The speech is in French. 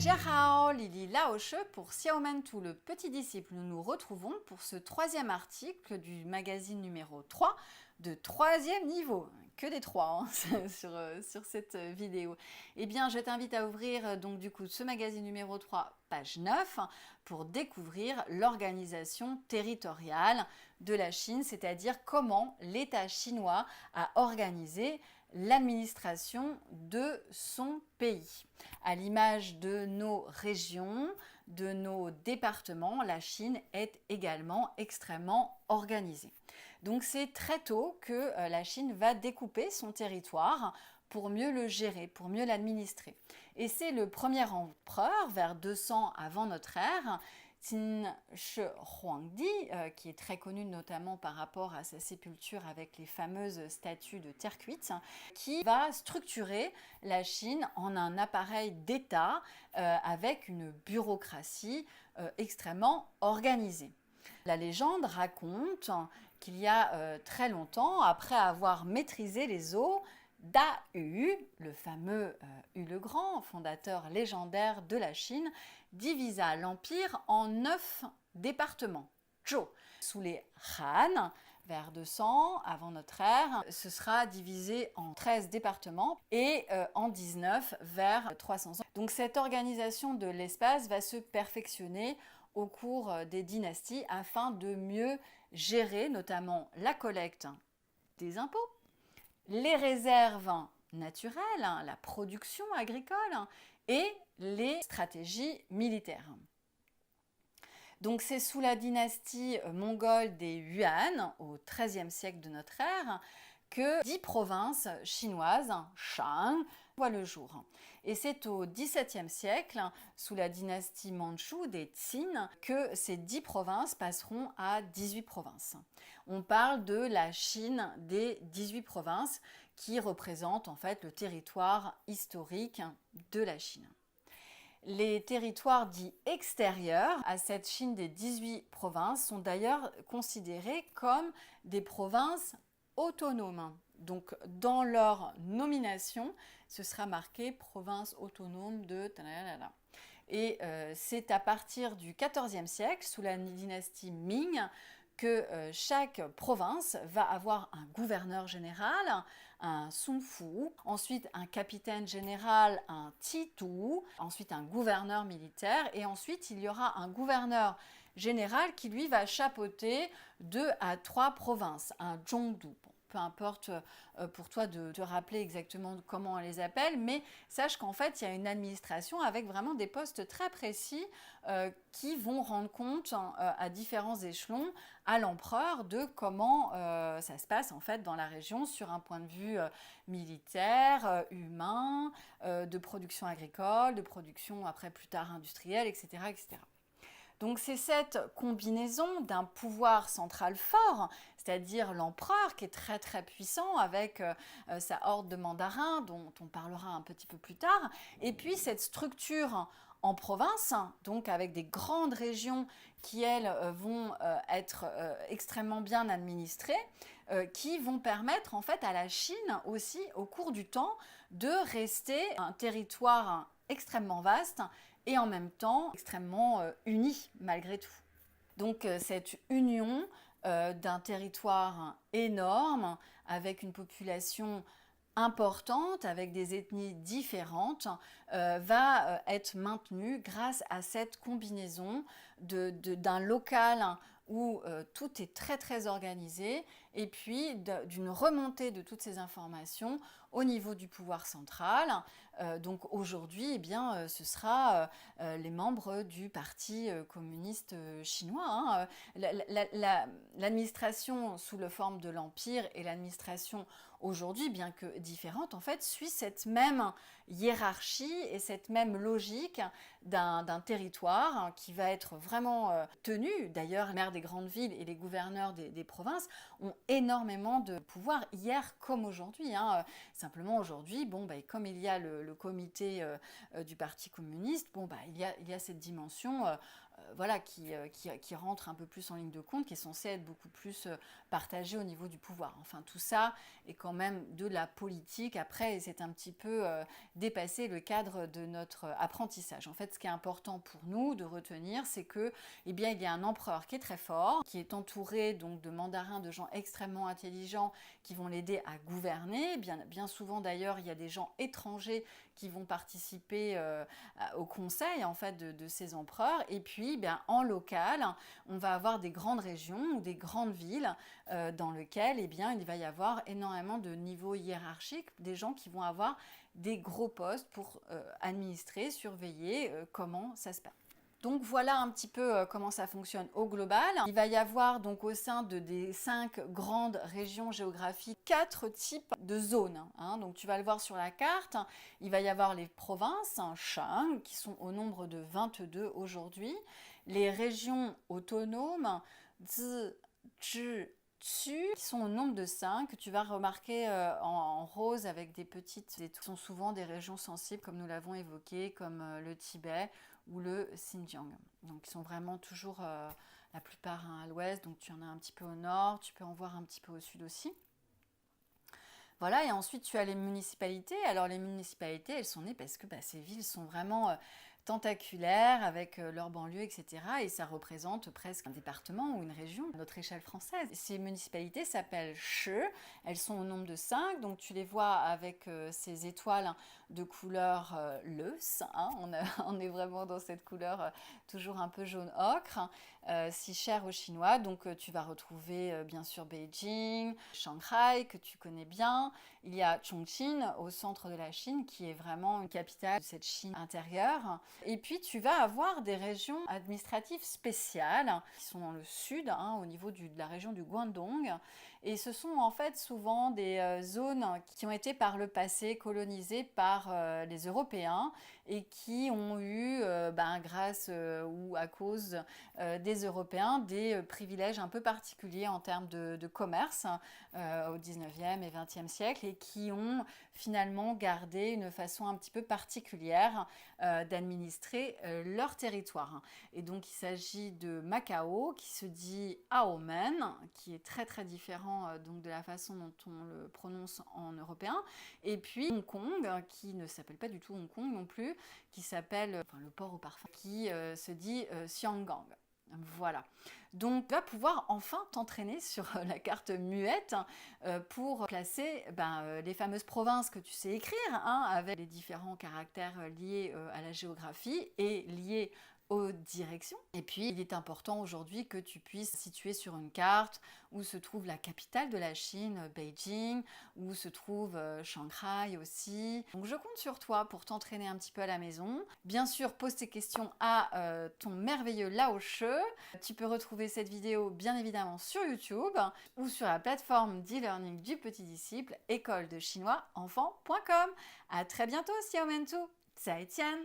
Dajiahao, Lily Laoshe pour Xiaomentu, le petit disciple. Nous nous retrouvons pour ce troisième article du magazine numéro 3 de troisième niveau. Que des trois hein, sur cette vidéo. Eh bien, je t'invite à ouvrir donc du coup ce magazine numéro 3, page 9, pour découvrir l'organisation territoriale de la Chine, c'est-à-dire comment l'État chinois a organisé l'administration de son pays. À l'image de nos régions, de nos départements, la Chine est également extrêmement organisée. Donc c'est très tôt que la Chine va découper son territoire pour mieux le gérer, pour mieux l'administrer. Et c'est le premier empereur, vers 200 avant notre ère, Qin Shi Huangdi, qui est très connu notamment par rapport à sa sépulture avec les fameuses statues de terre cuite, qui va structurer la Chine en un appareil d'État avec une bureaucratie extrêmement organisée. La légende raconte qu'il y a très longtemps, après avoir maîtrisé les eaux, Da Yu, le fameux Yu le Grand, fondateur légendaire de la Chine, divisa l'empire en 9 départements. Zhou. Sous les Han, vers 200 avant notre ère, ce sera divisé en 13 départements et en 19 vers 300 ans. Donc cette organisation de l'espace va se perfectionner au cours des dynasties afin de mieux gérer notamment la collecte des impôts, les réserves naturelles, la production agricole et les stratégies militaires. Donc c'est sous la dynastie mongole des Yuan, au XIIIe siècle de notre ère, que 10 provinces chinoises, Shang, voient le jour. Et c'est au XVIIe siècle, sous la dynastie mandchoue des Qin, que ces 10 provinces passeront à 18 provinces. On parle de la Chine des 18 provinces qui représentent en fait le territoire historique de la Chine. Les territoires dits extérieurs à cette Chine des 18 provinces sont d'ailleurs considérés comme des provinces autonomes. Donc dans leur nomination, ce sera marqué province autonome de... Et c'est à partir du XIVe siècle, sous la dynastie Ming, que chaque province va avoir un gouverneur général, un Sun Fu, ensuite un capitaine général, un Titu, ensuite un gouverneur militaire, et ensuite il y aura un gouverneur général qui lui va chapeauter 2 à 3 provinces, un Zhongdu. Bon, peu importe pour toi de te rappeler exactement comment on les appelle, mais sache qu'en fait, il y a une administration avec vraiment des postes très précis qui vont rendre compte à différents échelons à l'empereur de comment ça se passe en fait dans la région sur un point de vue militaire, humain, de production agricole, de production après plus tard industrielle, etc., etc. Donc c'est cette combinaison d'un pouvoir central fort, c'est-à-dire l'empereur qui est très très puissant avec sa horde de mandarins dont on parlera un petit peu plus tard, et puis cette structure en province, donc avec des grandes régions qui elles vont être extrêmement bien administrées, qui vont permettre en fait à la Chine aussi au cours du temps de rester un territoire extrêmement vaste et en même temps extrêmement uni malgré tout. Donc cette union d'un territoire énorme avec une population importante, avec des ethnies différentes, va être maintenue grâce à cette combinaison d'un local où tout est très très organisé et puis d'une remontée de toutes ces informations au niveau du pouvoir central. Donc aujourd'hui, eh bien, ce sera les membres du Parti communiste chinois. Hein. L'administration sous la forme de l'Empire et l'administration aujourd'hui, bien que différente, en fait, suit cette même hiérarchie et cette même logique d'un territoire qui va être vraiment tenu. D'ailleurs, les maires des grandes villes et les gouverneurs des provinces ont énormément de pouvoir hier comme aujourd'hui. Hein. Simplement aujourd'hui, bon, bah, comme il y a le comité du Parti communiste, bon, bah, il y a cette dimension voilà, qui rentre un peu plus en ligne de compte, qui est censé être beaucoup plus partagé au niveau du pouvoir. Enfin, tout ça est quand même de la politique. Après, c'est un petit peu dépasser le cadre de notre apprentissage. En fait, ce qui est important pour nous de retenir, c'est que, eh bien, il y a un empereur qui est très fort, qui est entouré donc de mandarins, de gens extrêmement intelligents qui vont l'aider à gouverner. Bien souvent, d'ailleurs, il y a des gens étrangers qui vont participer au conseil en fait de ces empereurs. Et puis, bien, en local, on va avoir des grandes régions ou des grandes villes dans lesquelles, eh bien, il va y avoir énormément de niveaux hiérarchiques, des gens qui vont avoir des gros postes pour administrer, surveiller comment ça se passe. Donc voilà un petit peu comment ça fonctionne au global. Il va y avoir donc au sein des 5 grandes régions géographiques 4 types de zones. Donc tu vas le voir sur la carte. Il va y avoir les provinces, Shang, qui sont au nombre de 22 aujourd'hui. Les régions autonomes, Zi, Zhi, Tsu, qui sont au nombre de 5. Tu vas remarquer en rose avec des petites étoiles. Ce sont souvent des régions sensibles, comme nous l'avons évoqué, comme le Tibet ou le Xinjiang. Donc ils sont vraiment toujours la plupart à l'ouest, donc tu en as un petit peu au nord, tu peux en voir un petit peu au sud aussi. Voilà, et ensuite tu as les municipalités. Alors les municipalités, elles sont nées parce que ces villes sont vraiment tentaculaires avec leurs banlieues, etc. Et ça représente presque un département ou une région à notre échelle française. Ces municipalités s'appellent Shi, elles sont au nombre de 5, donc tu les vois avec ces étoiles de couleur leuce, on est vraiment dans cette couleur toujours un peu jaune ocre, si chère aux Chinois. Donc tu vas retrouver bien sûr Beijing, Shanghai que tu connais bien, il y a Chongqing au centre de la Chine qui est vraiment une capitale de cette Chine intérieure. Et puis tu vas avoir des régions administratives spéciales qui sont dans le sud, au niveau de la région du Guangdong. Et ce sont en fait souvent des zones qui ont été par le passé colonisées par les Européens et qui ont eu, grâce ou à cause des Européens, des privilèges un peu particuliers en termes de commerce au 19e et 20e siècle et qui ont finalement gardé une façon un petit peu particulière d'administrer leur territoire. Et donc il s'agit de Macao qui se dit Aomen, qui est très très différent donc de la façon dont on le prononce en européen, et puis Hong Kong qui ne s'appelle pas du tout Hong Kong non plus, qui s'appelle le port au parfum, qui se dit Xianggang. Voilà. Donc tu vas pouvoir enfin t'entraîner sur la carte muette pour placer les fameuses provinces que tu sais écrire, avec les différents caractères liés à la géographie et liés aux directions. Et puis, il est important aujourd'hui que tu puisses situer sur une carte où se trouve la capitale de la Chine, Beijing, où se trouve Shanghai aussi. Donc, je compte sur toi pour t'entraîner un petit peu à la maison. Bien sûr, pose tes questions à ton merveilleux Lao She. Tu peux retrouver cette vidéo, bien évidemment, sur YouTube ou sur la plateforme d'e-learning du petit disciple, écoledechinoisenfant.com. À très bientôt, Xiaomentu. 再见。